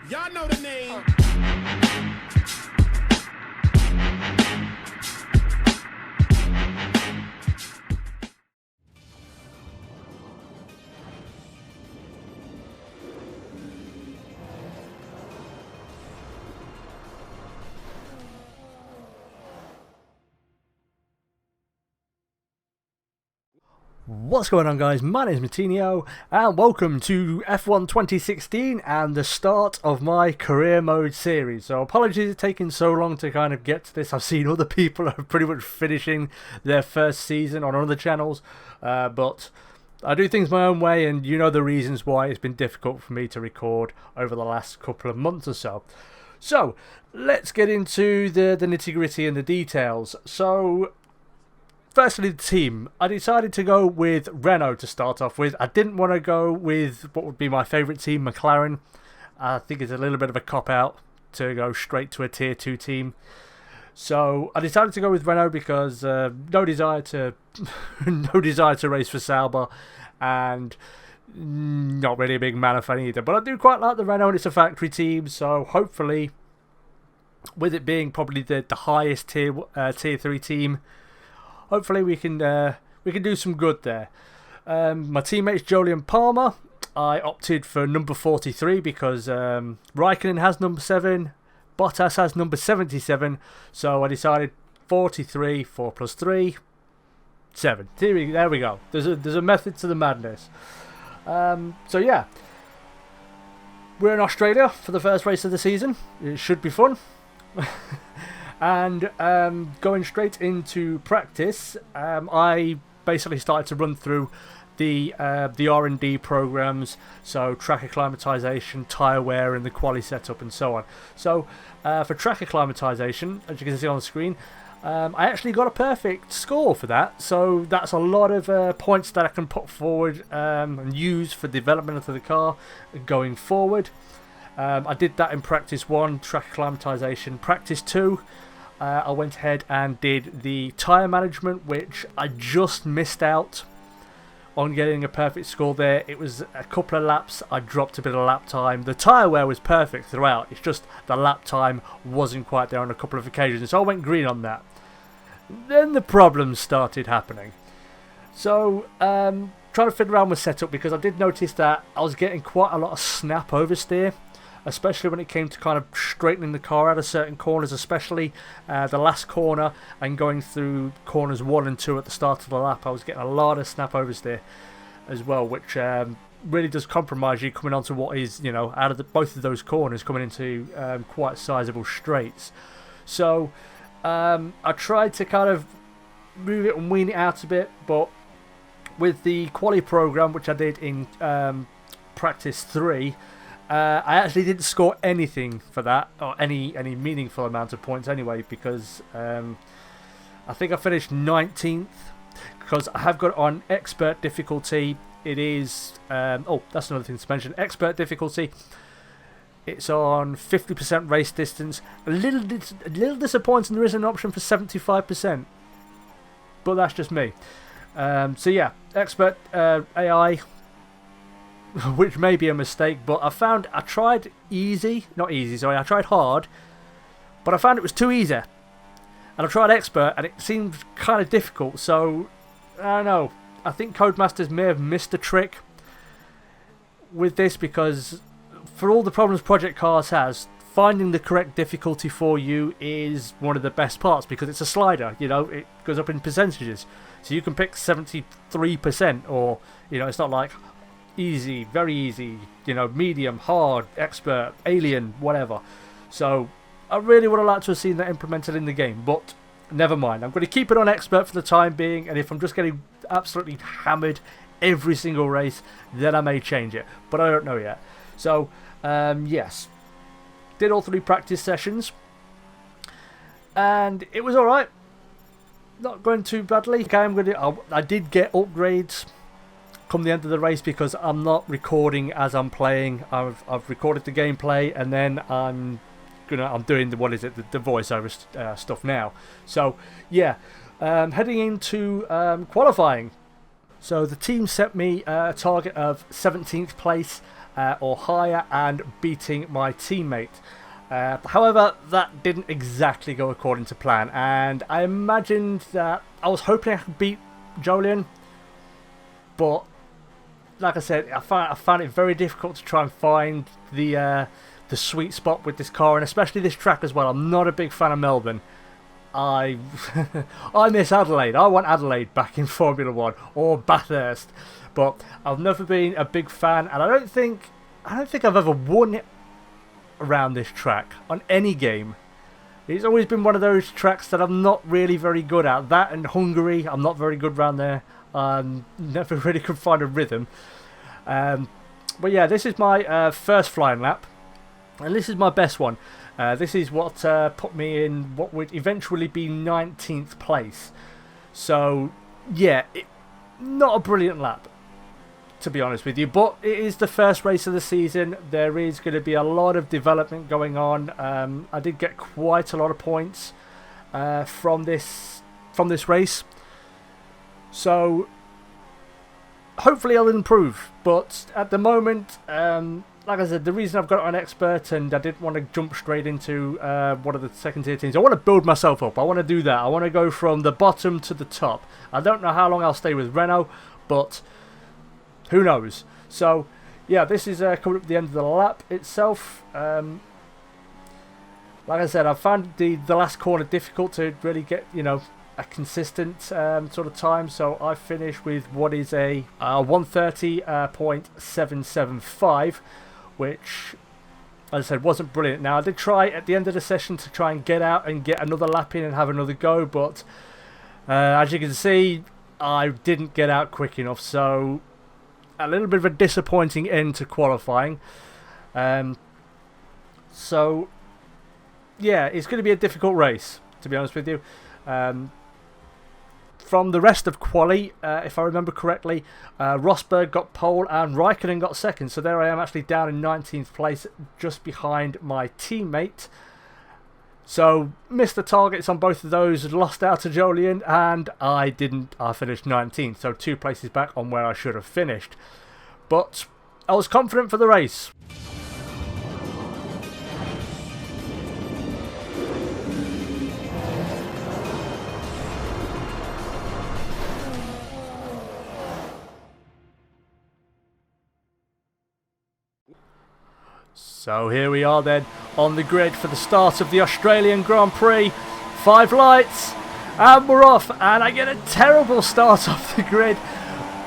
Y'all know the name. What's going on, guys? My name is Matinio and welcome to F1 2016 and the start of my career mode series. So apologies it's taking so long to kind of get to this. I've seen other people are pretty much finishing their first season on other channels, but I do things my own way, and you know the reasons why it's been difficult for me to record over the last couple of months or so. So let's get into the nitty gritty and the details. So firstly, the team. I decided to go with Renault to start off with. I didn't want to go with what would be my favourite team, McLaren. I think it's a little bit of a cop-out to go straight to a Tier 2 team. So I decided to go with Renault because no desire to race for Sauber, and not really a big man of any either. But I do quite like the Renault, and it's a factory team, so hopefully, with it being probably the highest tier 3 team, hopefully we can do some good there. My teammate's Jolyon Palmer. I opted for number 43 because Raikkonen has number 7, Bottas has number 77, so I decided 43, 4 plus 3, 7. There we go. There's a method to the madness. So yeah, we're in Australia for the first race of the season. It should be fun. And going straight into practice, I basically started to run through the R&D programs, so track acclimatization, tyre wear, and the quali setup, and so on. So for track acclimatization, as you can see on the screen, I actually got a perfect score for that. So that's a lot of points that I can put forward and use for development of the car going forward. I did that in practice 1, track acclimatization. Practice 2, I went ahead and did the tyre management, which I just missed out on getting a perfect score there. It was a couple of laps, I dropped a bit of lap time. The tyre wear was perfect throughout, it's just the lap time wasn't quite there on a couple of occasions, so I went green on that. Then the problems started happening. So, trying to fiddle around with setup, because I did notice that I was getting quite a lot of snap oversteer, especially when it came to kind of straightening the car out of certain corners, especially the last corner and going through corners 1 and 2 at the start of the lap. I was getting a lot of snap oversteer as well, which really does compromise you coming onto what is, you know, out of both of those corners coming into quite sizable straights. So I tried to kind of move it and wean it out a bit, but with the quali program, which I did in practice 3, I actually didn't score anything for that, or any meaningful amount of points anyway, because I think I finished 19th, because I have got it on expert difficulty. It is, oh, that's another thing to mention, expert difficulty. It's on 50% race distance. A little disappointing there isn't an option for 75%, but that's just me. So yeah, expert AI, which may be a mistake, but I tried I tried hard, but I found it was too easy. And I tried expert, and it seemed kind of difficult, so I don't know. I think Codemasters may have missed a trick with this, because for all the problems Project Cars has, finding the correct difficulty for you is one of the best parts, because it's a slider, you know, it goes up in percentages. So you can pick 73%, or, you know, it's not like easy, very easy, you know, medium, hard, expert, alien, whatever. So I really would have liked to have seen that implemented in the game, but never mind. I'm going to keep it on expert for the time being, and if I'm just getting absolutely hammered every single race, then I may change it, but I don't know yet. So yes, did all 3 practice sessions, and it was alright, not going too badly. Okay, I did get upgrades come the end of the race, because I'm not recording as I'm playing. I've recorded the gameplay, and then I'm doing the voiceover stuff now. So yeah, heading into qualifying. So the team set me a target of 17th place. or higher and beating my teammate. However, that didn't exactly go according to plan, and I imagined that I was hoping I could beat Jolien, but like I said, I found it very difficult to try and find the sweet spot with this car, and especially this track as well. I'm not a big fan of Melbourne. I miss Adelaide. I want Adelaide back in Formula 1 or Bathurst, but I've never been a big fan, and I don't think I've ever won around this track on any game. It's always been one of those tracks that I'm not really very good at. That and Hungary, I'm not very good around there. Never really could find a rhythm. But yeah, this is my first flying lap, and this is my best one. This is what put me in what would eventually be 19th place. So yeah, not a brilliant lap, to be honest with you, but it is the first race of the season. There is going to be a lot of development going on. I did get quite a lot of points from this race, so hopefully I'll improve. But at the moment, like I said, the reason I've got an expert and I didn't want to jump straight into one of the second tier teams, I want to build myself up. I want to do that. I want to go from the bottom to the top. I don't know how long I'll stay with Renault, but who knows. So yeah, this is coming up to the end of the lap itself. Like I said, I found the last corner difficult to really get, you know, a consistent sort of time, so I finished with what is a 130.775, which, as I said, wasn't brilliant. Now I did try at the end of the session to try and get out and get another lap in and have another go, but as you can see, I didn't get out quick enough, so a little bit of a disappointing end to qualifying. So yeah, it's going to be a difficult race, to be honest with you. From the rest of quali, if I remember correctly, Rosberg got pole and Raikkonen got second, so there I am actually down in 19th place, just behind my teammate. So missed the targets on both of those, lost out to Jolien, and I didn't. I finished 19th, so 2 places back on where I should have finished. But I was confident for the race. So here we are then on the grid for the start of the Australian Grand Prix. 5 lights and we're off, and I get a terrible start off the grid.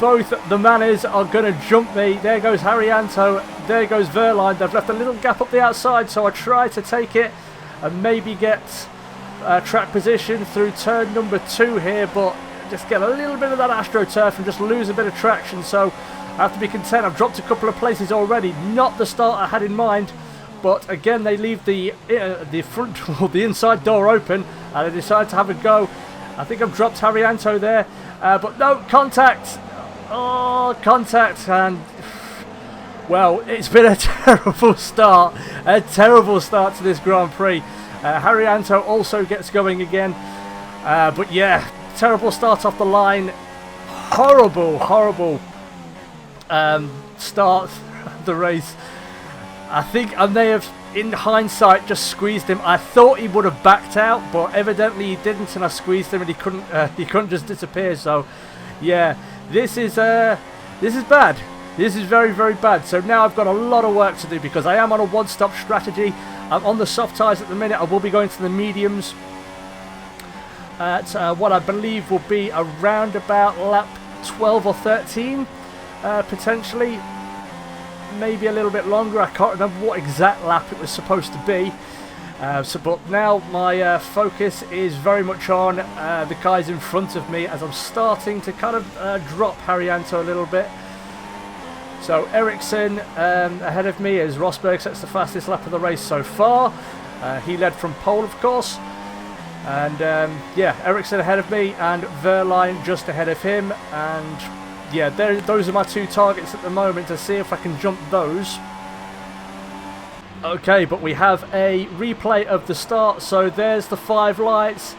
Both the Manners are going to jump me. There goes Haryanto, there goes Verline. They've left a little gap up the outside, so I try to take it and maybe get track position through turn number 2 here, but just get a little bit of that AstroTurf and just lose a bit of traction. So I have to be content. I've dropped a couple of places already. Not the start I had in mind, but again they leave the front or the inside door open, and I decide to have a go. I think I've dropped Haryanto there, but no, contact. Oh, contact, and well, it's been a terrible start. A terrible start to this Grand Prix. Haryanto also gets going again, but yeah, terrible start off the line. Horrible start of the race. I think I may have, in hindsight, just squeezed him. I thought he would have backed out, but evidently he didn't, and I squeezed him and he couldn't just disappear. So yeah, this is bad. This is very, very bad. So now I've got a lot of work to do because I am on a one-stop strategy. I'm on the soft tyres at the minute. I will be going to the mediums at what I believe will be around about lap 12 or 13. Potentially, maybe a little bit longer. I can't remember what exact lap it was supposed to be. But now my focus is very much on the guys in front of me, as I'm starting to kind of drop Haryanto a little bit. So Ericsson ahead of me as Rosberg sets the fastest lap of the race so far. He led from pole, of course. And yeah, Ericsson ahead of me and Verline just ahead of him. And yeah, those are my 2 targets at the moment, to see if I can jump those. Okay, but we have a replay of the start. So there's the 5 lights.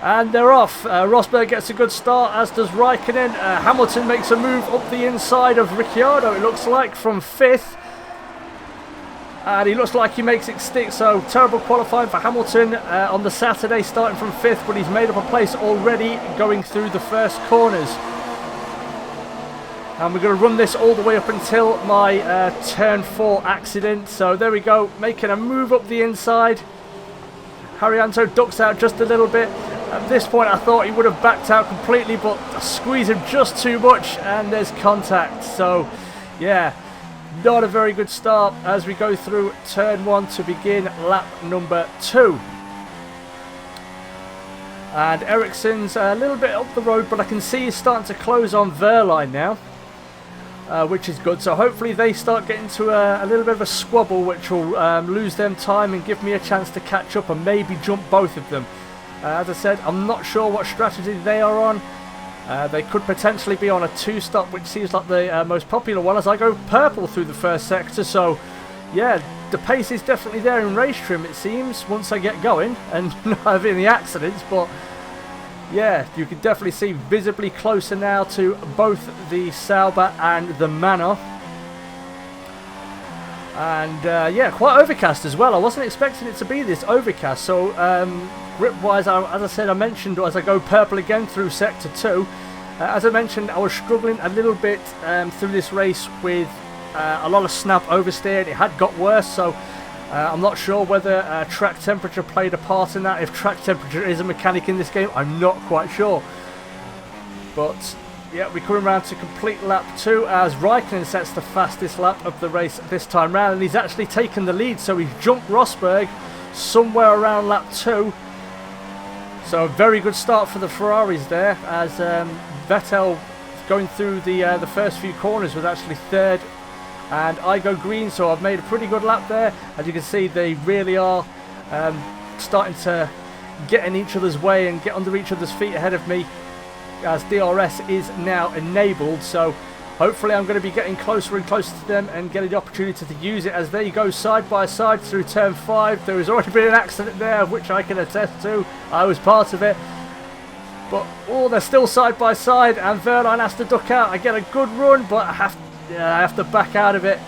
And they're off. Rosberg gets a good start, as does Raikkonen. Hamilton makes a move up the inside of Ricciardo, it looks like, from 5th. And he looks like he makes it stick, so terrible qualifying for Hamilton on the Saturday, starting from 5th, but he's made up a place already going through the first corners. And we're going to run this all the way up until my turn 4 accident. So there we go, making a move up the inside. Haryanto ducks out just a little bit. At this point I thought he would have backed out completely, but I squeezed him just too much and there's contact. So yeah, not a very good start as we go through turn 1 to begin lap number 2. And Ericsson's a little bit up the road, but I can see he's starting to close on Wehrlein now, which is good. So hopefully they start getting to a little bit of a squabble, which will lose them time and give me a chance to catch up and maybe jump both of them. As I said, I'm not sure what strategy they are on. They could potentially be on a 2-stop, which seems like the most popular one, as I go purple through the first sector. So yeah, the pace is definitely there in race trim, it seems, once I get going and not having the accidents. But yeah, you can definitely see visibly closer now to both the Sauber and the Manor. And yeah, quite overcast as well. I wasn't expecting it to be this overcast. So grip-wise, as I said, I mentioned as I go purple again through Sector 2. As I mentioned, I was struggling a little bit through this race with a lot of snap oversteer. It had got worse, so I'm not sure whether track temperature played a part in that. If track temperature is a mechanic in this game, I'm not quite sure. But yeah, we're coming around to complete lap 2 as Raikkonen sets the fastest lap of the race this time round, and he's actually taken the lead, so he's jumped Rosberg somewhere around lap 2. So a very good start for the Ferraris there, as Vettel going through the first few corners was actually 3rd, and I go green, so I've made a pretty good lap there. As you can see, they really are starting to get in each other's way and get under each other's feet ahead of me, as DRS is now enabled. So hopefully I'm going to be getting closer and closer to them and getting the opportunity to use it as they go side by side through turn 5. There has already been an accident there, which I can attest to. I was part of it. But oh, they're still side by side, and Wehrlein has to duck out. I get a good run, but I have to back out of it.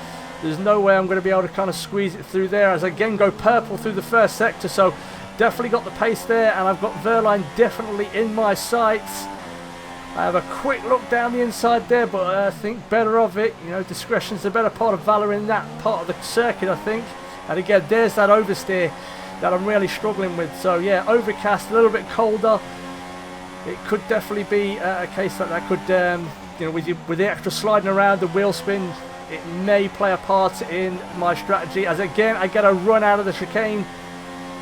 There's no way I'm going to be able to kind of squeeze it through there, as I again go purple through the first sector. So definitely got the pace there, and I've got Wehrlein definitely in my sights. I have a quick look down the inside there, but I think better of it. You know, discretion's the better part of valour in that part of the circuit, I think. And again, there's that oversteer that I'm really struggling with. So yeah, overcast, a little bit colder. It could definitely be a case that could, you know, with the extra sliding around, the wheel spin, it may play a part in my strategy. As again, I get a run out of the chicane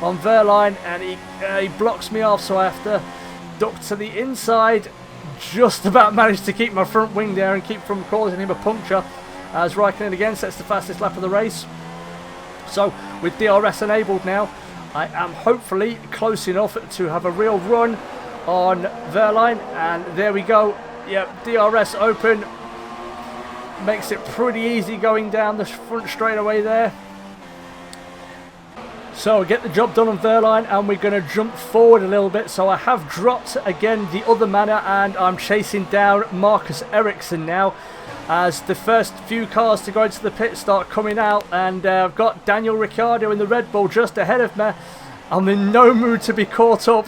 on Wehrlein, and he blocks me off, so I have to duck to the inside. Just about managed to keep my front wing there and keep from causing him a puncture, as Raikkonen again sets the fastest lap of the race. So with DRS enabled now, I am hopefully close enough to have a real run on Wehrlein, and there we go. Yep, DRS open, makes it pretty easy going down the front straightaway there. So get the job done on Wehrlein, and we're going to jump forward a little bit. So I have dropped again the other Manor, and I'm chasing down Marcus Ericsson now, as the first few cars to go into the pit start coming out, and I've got Daniel Ricciardo in the Red Bull just ahead of me. I'm in no mood to be caught up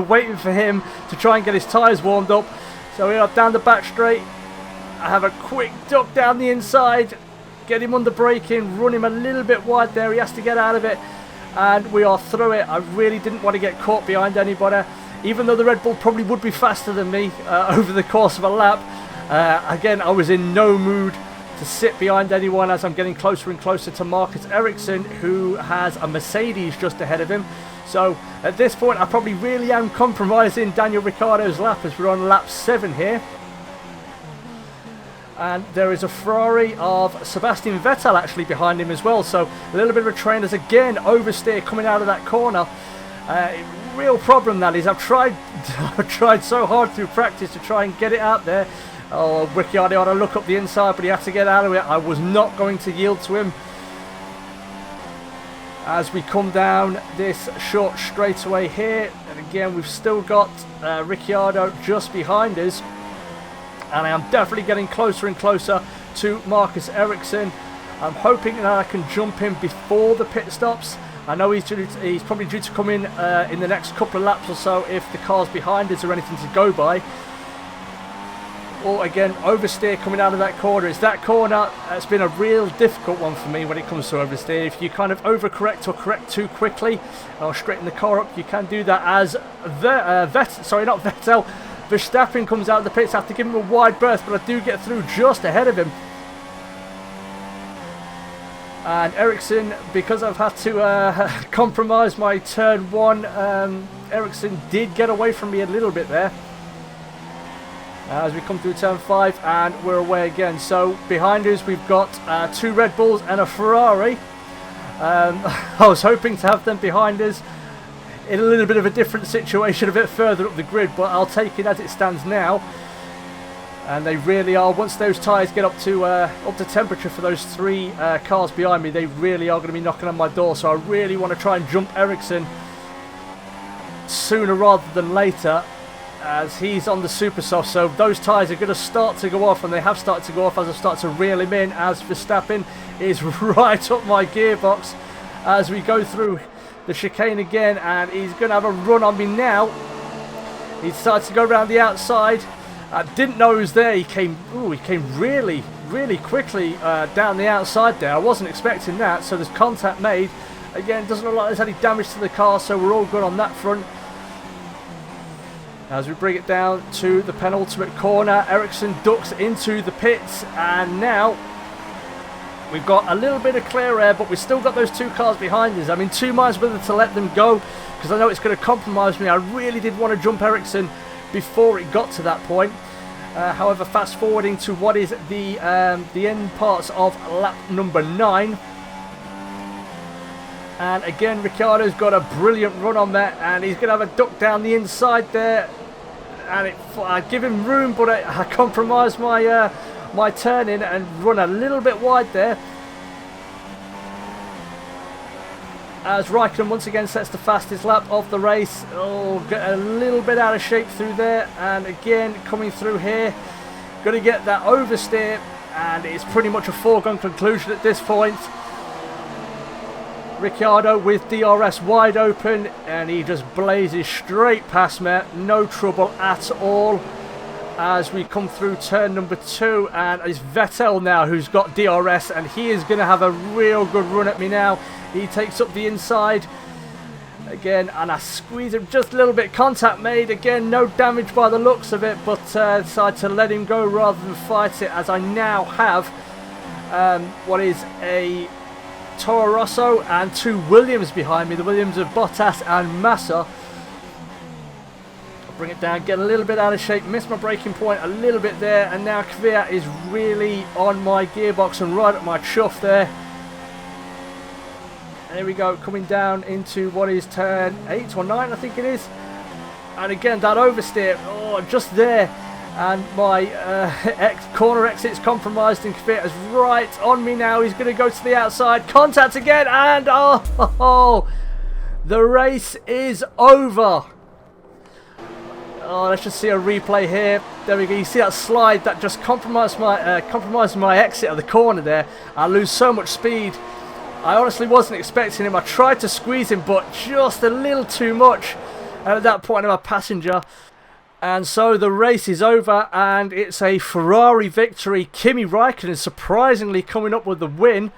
waiting for him to try and get his tyres warmed up. So we are down the back straight. I have a quick duck down the inside, get him under braking, run him a little bit wide there. He has to get out of it, and we are through it. I really didn't want to get caught behind anybody, even though the Red Bull probably would be faster than me over the course of a lap. Again, I was in no mood to sit behind anyone, as I'm getting closer and closer to Marcus Ericsson, who has a Mercedes just ahead of him. So at this point I probably really am compromising Daniel Ricciardo's lap, as we're on lap 7 here. And there is a Ferrari of Sebastian Vettel actually behind him as well, so a little bit of a train as again oversteer coming out of that corner. Real problem that is. I've tried so hard through practice to try and get it out there. Oh, Ricciardo had to look up the inside, but he had to get out of it. I was not going to yield to him. as we come down this short straightaway here. And again, we've still got Ricciardo just behind us, and I am definitely getting closer and closer to Marcus Ericsson. I'm hoping that I can jump in before the pit stops. I know he's probably due to come in the next couple of laps or so if the cars behind us are anything to go by. Or again, oversteer coming out of that corner. It's that corner that's been a real difficult one for me when it comes to oversteer. If you kind of overcorrect or correct too quickly or straighten the car up, you can do that, as Verstappen comes out of the pits after giving him a wide berth, but I do get through just ahead of him. And Ericsson, because I've had to compromise my turn one, Ericsson did get away from me a little bit there. As we come through turn 5, and we're away again. So behind us we've got 2 Red Bulls and a Ferrari. I was hoping to have them behind us in a little bit of a different situation a bit further up the grid, but I'll take it as it stands now. And they really are, once those tyres get up to temperature for those 3 cars behind me, they really are going to be knocking on my door. So I really want to try and jump Ericsson sooner rather than later, as he's on the super soft. So those tyres are going to start to go off, and they have started to go off as I start to reel him in, as Verstappen is right up my gearbox as we go through the chicane again, and he's going to have a run on me now. He started to go around the outside. I didn't know he was there. He came really, really quickly down the outside there. I wasn't expecting that. So there's contact made. Again, doesn't look like there's any damage to the car, so we're all good on that front. As we bring it down to the penultimate corner, Ericsson ducks into the pits, and now we've got a little bit of clear air, but we've still got those 2 cars behind us. I'm in 2 minds whether to let them go, because I know it's going to compromise me. I really did want to jump Ericsson before it got to that point. However, fast forwarding to what is the end parts of lap number 9. And again, Ricciardo's got a brilliant run on that, and he's going to have a duck down the inside there. And I give him room, but I compromise my my turn in and run a little bit wide there. As Raikkonen once again sets the fastest lap of the race. Oh, get a little bit out of shape through there, and again coming through here, going to get that oversteer, and it's pretty much a foregone conclusion at this point. Ricciardo with DRS wide open, and he just blazes straight past me, no trouble at all. As we come through turn number 2, and it's Vettel now who's got DRS, and he is going to have a real good run at me now. He takes up the inside again, and I squeeze him just a little bit. Contact made again, no damage by the looks of it, but decided to let him go rather than fight it, as I now have what is a Toro Rosso and 2 Williams behind me, the Williams of Bottas and Massa. I'll bring it down, get a little bit out of shape, missed my braking point a little bit there, and now Kvyat is really on my gearbox and right at my chuff there. And here we go, coming down into what is turn 8 or 9, I think it is. And again, that oversteer, oh, just there. And my corner exit's compromised, and Kvyat is right on me now. He's going to go to the outside. Contact again, and oh, the race is over. Oh, let's just see a replay here. There we go. You see that slide that just compromised my exit of the corner there. I lose so much speed. I honestly wasn't expecting him. I tried to squeeze him, but just a little too much. And at that point, I'm a passenger. And so the race is over, and it's a Ferrari victory. Kimi Raikkonen surprisingly coming up with the win.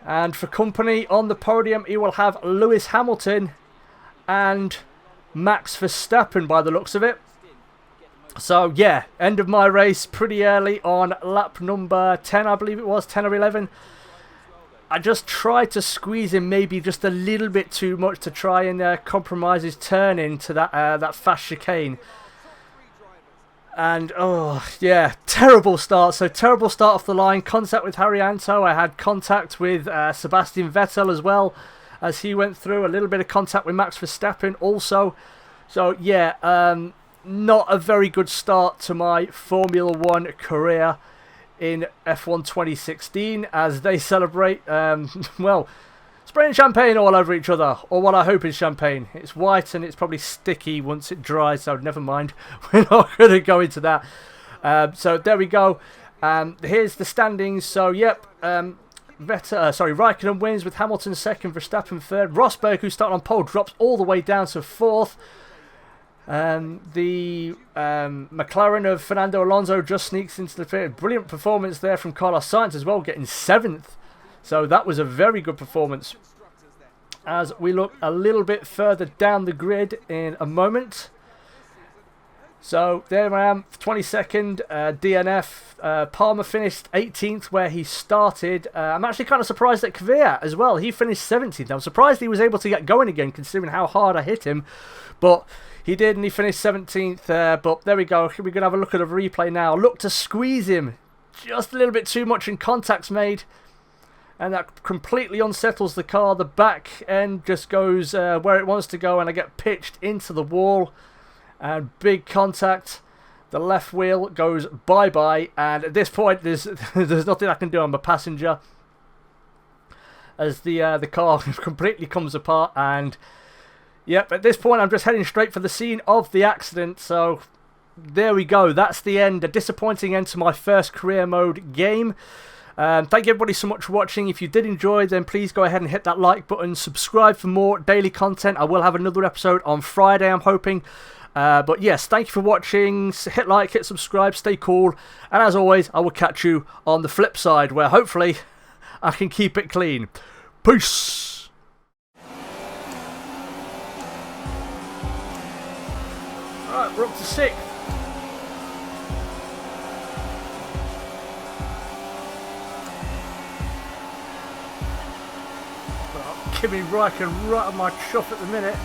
And for company on the podium, he will have Lewis Hamilton and Max Verstappen by the looks of it. So yeah, end of my race pretty early on lap number 10, I believe it was, 10 or 11. I just tried to squeeze him maybe just a little bit too much to try and compromise his turn into that fast chicane. And oh yeah, terrible start. So terrible start off the line. Contact with Haryanto. I had contact with Sebastian Vettel as well as he went through. A little bit of contact with Max Verstappen also. So yeah, not a very good start to my Formula 1 career. in F1 2016 as they celebrate, well, spraying champagne all over each other, or what I hope is champagne. It's white and it's probably sticky once it dries, so never mind. We're not going to go into that. So there we go. Here's the standings. So, yep, Raikkonen wins with Hamilton second, Verstappen third. Rosberg, who started on pole, drops all the way down to fourth. The McLaren of Fernando Alonso just sneaks into the field. Brilliant performance there from Carlos Sainz as well, getting seventh. So that was a very good performance. As we look a little bit further down the grid in a moment. So there I am, 22nd, DNF. Palmer finished 18th where he started. I'm actually kind of surprised at Kvyat as well. He finished 17th. I'm surprised he was able to get going again considering how hard I hit him. But he did, and he finished 17th. But there we go. We're going to have a look at a replay now. Look to squeeze him. Just a little bit too much in contacts made. And that completely unsettles the car. The back end just goes where it wants to go, and I get pitched into the wall. And big contact. The left wheel goes bye-bye. And at this point, there's nothing I can do. I'm a passenger. As the car completely comes apart. And, yep, at this point, I'm just heading straight for the scene of the accident. So, there we go. That's the end. A disappointing end to my first career mode game. Thank you everybody so much for watching. If you did enjoy, then please go ahead and hit that like button. Subscribe for more daily content. I will have another episode on Friday, I'm hoping. But yes, thank you for watching. Hit like, hit subscribe, stay cool. And as always, I will catch you on the flip side, where hopefully I can keep it clean. Peace! Alright, we're up to 6th. Kimi Räikkönen right on my chuff at the minute.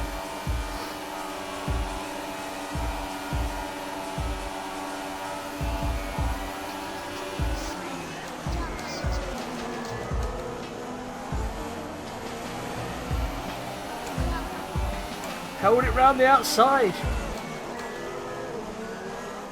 Held it round the outside.